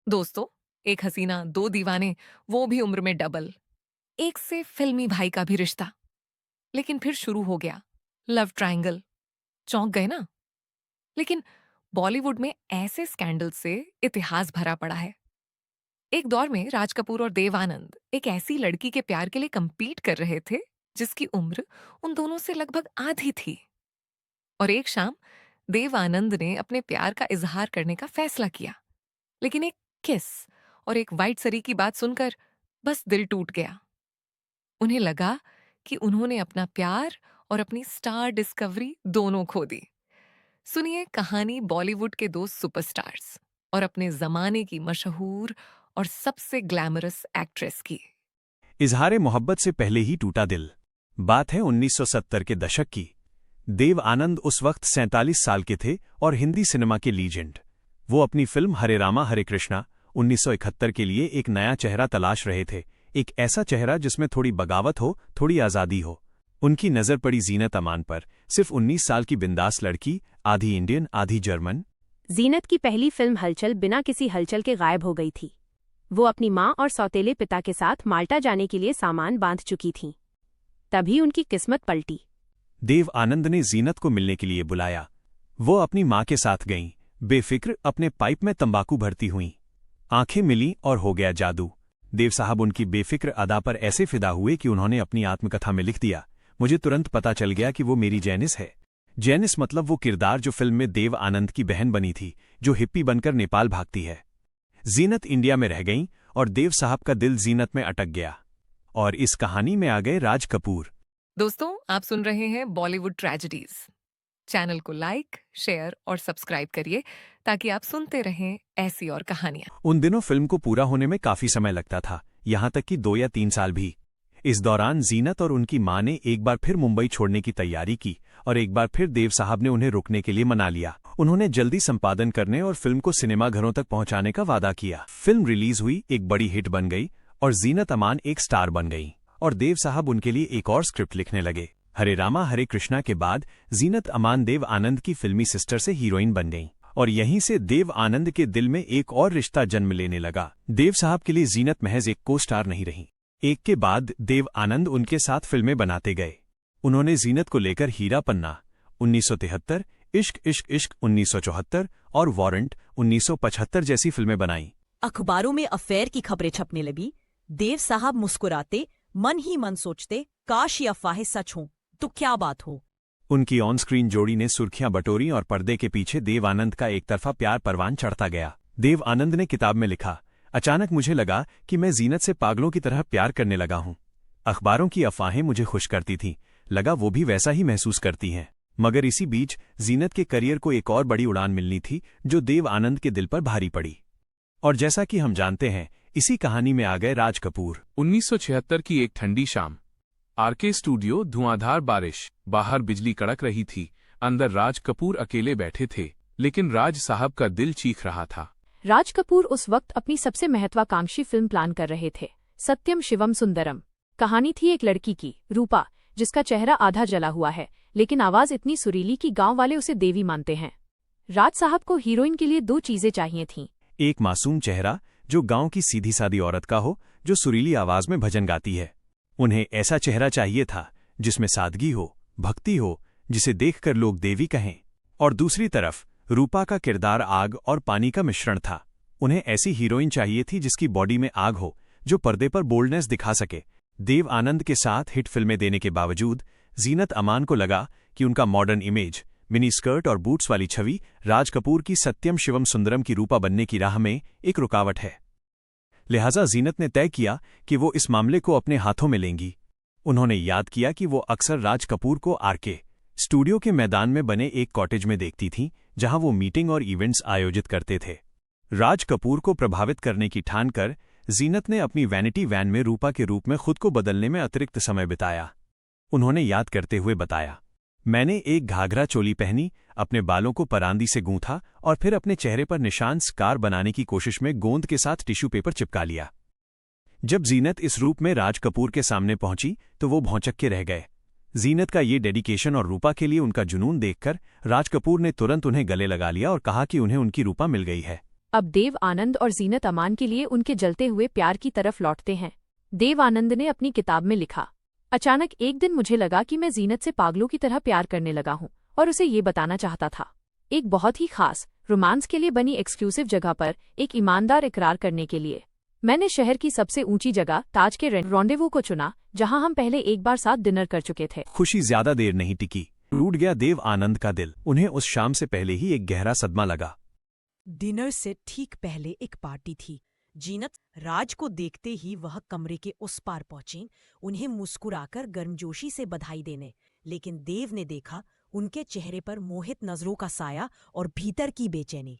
दोस्तों, एक हसीना, दो दीवाने, वो भी उम्र में डबल। एक से फिल्मी भाई का भी रिश्ता। लेकिन फिर शुरू हो गया लव ट्रायंगल। चौंक गए ना? लेकिन बॉलीवुड में ऐसे स्कैंडल से इतिहास भरा पड़ा है। एक दौर में राज कपूर और देव आनंद एक ऐसी लड़की के प्यार के लिए compete कर रहे थे जिसकी उम्र उन दोनों से लगभग आधी थी। और एक शाम देव आनंद ने अपने प्यार का इजहार करने का फैसला किया। लेकिन एक किस और एक वाइट सरी की बात सुनकर बस दिल टूट गया। उन्हें लगा कि उन्होंने अपना प्यार और अपनी स्टार डिस्कवरी दोनों खो दी। सुनिए कहानी बॉलीवुड के दो सुपरस्टार्स और अपने जमाने की मशहूर और सबसे ग्लैमरस एक्ट्रेस की। इजहार मोहब्बत से पहले ही टूटा दिल। बात है 1970 के दशक की। देव आनंद उस वक्त 47 साल के थे और हिंदी सिनेमा के लीजेंड। वो अपनी फिल्म हरे रामा हरे कृष्णा 1971 के लिए एक नया चेहरा तलाश रहे थे। एक ऐसा चेहरा जिसमें थोड़ी बगावत हो, थोड़ी आज़ादी हो। उनकी नज़र पड़ी जीनत अमान पर, सिर्फ 19 साल की बिंदास लड़की, आधी इंडियन आधी जर्मन। जीनत की पहली फिल्म हलचल बिना किसी हलचल के गायब हो गई थी। वो अपनी माँ और सौतेले पिता के साथ माल्टा जाने के लिए सामान बांध चुकी थीं। तभी उनकी किस्मत पलटी। देव आनंद ने जीनत को मिलने के लिए बुलाया। वो अपनी माँ के साथ गईं, बेफिक्र अपने पाइप में तंबाकू भरती हुईं। आंखें मिली और हो गया जादू। देव साहब उनकी बेफिक्र अदा पर ऐसे फिदा हुए कि उन्होंने अपनी आत्मकथा में लिख दिया, मुझे तुरंत पता चल गया कि वो मेरी जैनिस है। जैनिस मतलब वो किरदार जो फिल्म में देव आनंद की बहन बनी थी, जो हिप्पी बनकर नेपाल भागती है। जीनत इंडिया में रह गईं और देव साहब का दिल जीनत में अटक गया। और इस कहानी में आ गए राज कपूर। दोस्तों, आप सुन रहे हैं बॉलीवुड ट्रेजेडीज। चैनल को लाइक, शेयर और सब्सक्राइब करिए ताकि आप सुनते रहें ऐसी और कहानियां। उन दिनों फिल्म को पूरा होने में काफी समय लगता था, यहां तक कि 2 या 3 साल भी। इस दौरान जीनत और उनकी मां ने एक बार फिर मुंबई छोड़ने की तैयारी की और एक बार फिर देव साहब ने उन्हें रुकने के लिए मना लिया। उन्होंने जल्दी संपादन करने और फिल्म को सिनेमाघरों तक पहुंचाने का वादा किया। फिल्म रिलीज हुई, एक बड़ी हिट बन गई और जीनत अमान एक स्टार बन गई। और देव साहब उनके लिए एक और स्क्रिप्ट लिखने लगे। हरे रामा हरे कृष्णा के बाद जीनत अमान देव आनंद की फिल्मी सिस्टर से हीरोइन बन गईं। और यहीं से देव आनंद के दिल में एक और रिश्ता जन्म लेने लगा। देव साहब के लिए जीनत महज एक को स्टार नहीं रही। एक के बाद देव आनंद उनके साथ फिल्में बनाते गए। उन्होंने जीनत को लेकर हीरा पन्ना 1973, इश्क इश्क इश्क 1974 और वारंट 1975 जैसी फिल्में बनाईं। अखबारों में अफेयर की खबरें छपने लगी। देव साहब मुस्कुराते, मन ही मन सोचते, काश ये अफवाहें सच हों तो क्या बात हो। उनकी ऑन स्क्रीन जोड़ी ने सुर्खियां बटोरी और पर्दे के पीछे देव आनंद का एक तरफा प्यार परवान चढ़ता गया। देव आनंद ने किताब में लिखा, अचानक मुझे लगा कि मैं जीनत से पागलों की तरह प्यार करने लगा हूं। अखबारों की अफवाहें मुझे खुश करती थीं, लगा वो भी वैसा ही महसूस करती हैं। मगर इसी बीच जीनत के करियर को एक और बड़ी उड़ान मिलनी थी जो देव आनंद के दिल पर भारी पड़ी। और जैसा कि हम जानते हैं, इसी कहानी में आ गए राज कपूर। 1976 की एक ठंडी शाम, आरके स्टूडियो, धुआंधार बारिश, बाहर बिजली कड़क रही थी। अंदर राज कपूर अकेले बैठे थे, लेकिन राज साहब का दिल चीख रहा था। राज कपूर उस वक्त अपनी सबसे महत्वाकांक्षी फिल्म प्लान कर रहे थे, सत्यम शिवम सुंदरम। कहानी थी एक लड़की की, रूपा, जिसका चेहरा आधा जला हुआ है, लेकिन आवाज इतनी सुरीली कि गांव वाले उसे देवी मानते हैं। राज साहब को हीरोइन के लिए 2 चीजें चाहिए थीं। एक मासूम चेहरा जो गांव की सीधी सादी औरत का हो, जो सुरीली आवाज में भजन गाती है। उन्हें ऐसा चेहरा चाहिए था जिसमें सादगी हो, भक्ति हो, जिसे देखकर लोग देवी कहें। और दूसरी तरफ रूपा का किरदार आग और पानी का मिश्रण था। उन्हें ऐसी हीरोइन चाहिए थी जिसकी बॉडी में आग हो, जो पर्दे पर बोल्डनेस दिखा सके। देव आनंद के साथ हिट फिल्में देने के बावजूद जीनत अमान को लगा कि उनका मॉडर्न इमेज, मिनी स्कर्ट और बूट्स वाली छवि राज कपूर की सत्यम शिवम सुंदरम की रूपा बनने की राह में एक रुकावट है। लिहाजा जीनत ने तय किया कि वो इस मामले को अपने हाथों में लेंगी। उन्होंने याद किया कि वो अक्सर राज कपूर को आरके स्टूडियो के मैदान में बने एक कॉटेज में देखती थीं, जहां वो मीटिंग और इवेंट्स आयोजित करते थे। राज कपूर को प्रभावित करने की ठान कर जीनत ने अपनी वैनिटी वैन में रूपा के रूप में खुद को बदलने में अतिरिक्त समय बिताया। उन्होंने याद करते हुए बताया, मैंने एक घाघरा चोली पहनी, अपने बालों को परांदी से गूंथा और फिर अपने चेहरे पर निशान स्कार बनाने की कोशिश में गोंद के साथ टिश्यू पेपर चिपका लिया। जब जीनत इस रूप में राज कपूर के सामने पहुंची तो वो भौंचक के रह गए। जीनत का ये डेडिकेशन और रूपा के लिए उनका जुनून देखकर राज कपूर ने तुरंत उन्हें गले लगा लिया और कहा कि उन्हें उनकी रूपा मिल गई है। अब देव आनंद और जीनत अमान के लिए उनके जलते हुए प्यार की तरफ लौटते हैं। देव आनंद ने अपनी किताब में लिखा, अचानक एक दिन मुझे लगा कि मैं जीनत से पागलों की तरह प्यार करने लगा हूँ और उसे ये बताना चाहता था। एक बहुत ही खास रोमांस के लिए बनी एक्सक्लूसिव जगह पर एक ईमानदार इकरार करने के लिए मैंने शहर की सबसे ऊंची जगह ताज के रॉन्डेवू को चुना, जहां हम पहले एक बार साथ डिनर कर चुके थे। खुशी ज्यादा देर नहीं टिकी, टूट गया देव आनंद का दिल। उन्हें उस शाम से पहले ही एक गहरा सदमा लगा। डिनर से ठीक पहले एक पार्टी थी। जीनत राज को देखते ही वह कमरे के उस पार पहुंची, उन्हें मुस्कुराकर गर्मजोशी से बधाई देने। लेकिन देव ने देखा उनके चेहरे पर मोहित नजरों का साया और भीतर की बेचैनी।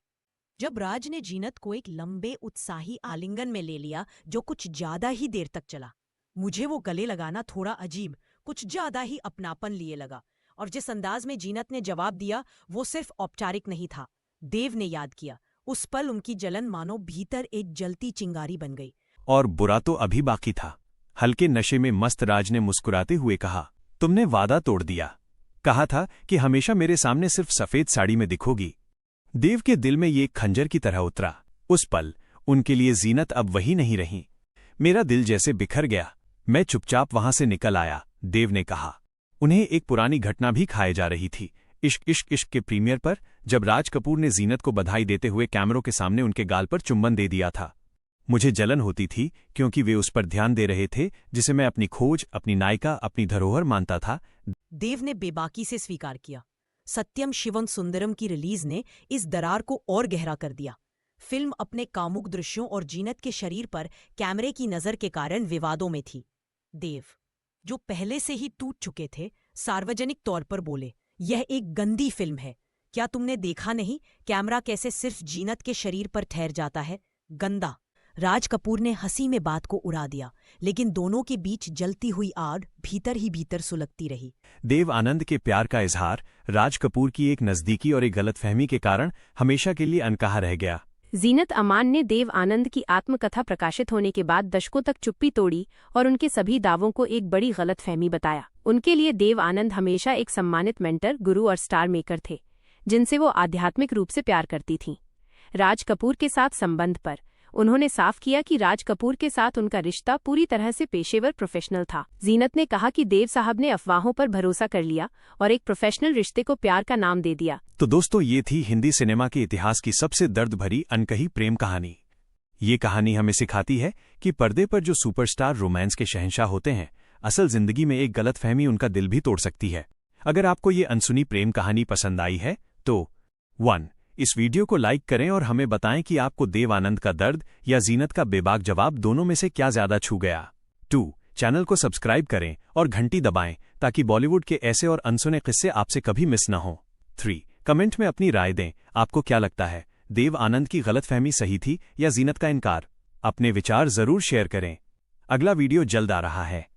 जब राज ने जीनत को एक लंबे उत्साही आलिंगन में ले लिया जो कुछ ज्यादा ही देर तक चला, मुझे वो गले लगाना थोड़ा अजीब, कुछ ज्यादा ही अपनापन लिए लगा। और जिस अंदाज में जीनत ने जवाब दिया वो सिर्फ औपचारिक नहीं था। देव ने याद किया उस पल उनकी जलन मानो भीतर एक जलती चिंगारी बन गई। और बुरा तो अभी बाकी था। हल्के नशे में मस्त राज ने मुस्कुराते हुए कहा, तुमने वादा तोड़ दिया। कहा था कि हमेशा मेरे सामने सिर्फ सफेद साड़ी में दिखोगी। देव के दिल में ये खंजर की तरह उतरा। उस पल उनके लिए जीनत अब वही नहीं रही। मेरा दिल जैसे बिखर गया। मैं चुपचाप वहां से निकल आया, देव ने कहा। उन्हें एक पुरानी घटना भी खाए जा रही थी। इश्क इश्क इश्क के प्रीमियर पर जब राज कपूर ने जीनत को बधाई देते हुए कैमरों के सामने उनके गाल पर चुंबन दे दिया था। मुझे जलन होती थी क्योंकि वे उस पर ध्यान दे रहे थे जिसे मैं अपनी खोज, अपनी नायिका, अपनी धरोहर मानता था। देव ने बेबाकी से स्वीकार किया। सत्यम शिवम सुंदरम की रिलीज ने इस दरार को और गहरा कर दिया। फिल्म अपने कामुक दृश्यों और जीनत के शरीर पर कैमरे की नजर के कारण विवादों में थी। देव, जो पहले से ही टूट चुके थे, सार्वजनिक तौर पर बोले, यह एक गंदी फिल्म है। क्या तुमने देखा नहीं कैमरा कैसे सिर्फ जीनत के शरीर पर ठहर जाता है? गंदा। राज कपूर ने हंसी में बात को उड़ा दिया, लेकिन दोनों के बीच जलती हुई आग भीतर ही भीतर सुलगती रही। देव आनंद के प्यार का इजहार राज कपूर की एक नजदीकी और एक गलतफहमी के कारण हमेशा के लिए अनकहा रह गया। जीनत अमान ने देव आनंद की आत्मकथा प्रकाशित होने के बाद दशकों तक चुप्पी तोड़ी और उनके सभी दावों को एक बड़ी गलतफहमी बताया। उनके लिए देव आनंद हमेशा एक सम्मानित मेंटर, गुरु और स्टार मेकर थे, जिनसे वो आध्यात्मिक रूप से प्यार करती थीं। राज कपूर के साथ संबंध पर उन्होंने साफ किया कि राज कपूर के साथ उनका रिश्ता पूरी तरह से पेशेवर प्रोफेशनल था। जीनत ने कहा कि देव साहब ने अफवाहों पर भरोसा कर लिया और एक प्रोफेशनल रिश्ते को प्यार का नाम दे दिया। तो दोस्तों, ये थी हिंदी सिनेमा के इतिहास की सबसे दर्द भरी अनकही प्रेम कहानी। ये कहानी हमें सिखाती है कि पर्दे पर जो सुपरस्टार रोमांस के शहंशाह होते हैं, असल जिंदगी में एक गलतफहमी उनका दिल भी तोड़ सकती है। अगर आपको ये अनसुनी प्रेम कहानी पसंद आई है तो 1. इस वीडियो को लाइक करें और हमें बताएं कि आपको देव आनंद का दर्द या जीनत का बेबाक जवाब दोनों में से क्या ज्यादा छू गया। 2. चैनल को सब्सक्राइब करें और घंटी दबाएं ताकि बॉलीवुड के ऐसे और अनसुने किस्से आपसे कभी मिस न हो। 3. कमेंट में अपनी राय दें, आपको क्या लगता है, देव आनंद की गलतफहमी सही थी या जीनत का इनकार? अपने विचार जरूर शेयर करें। अगला वीडियो जल्द आ रहा है।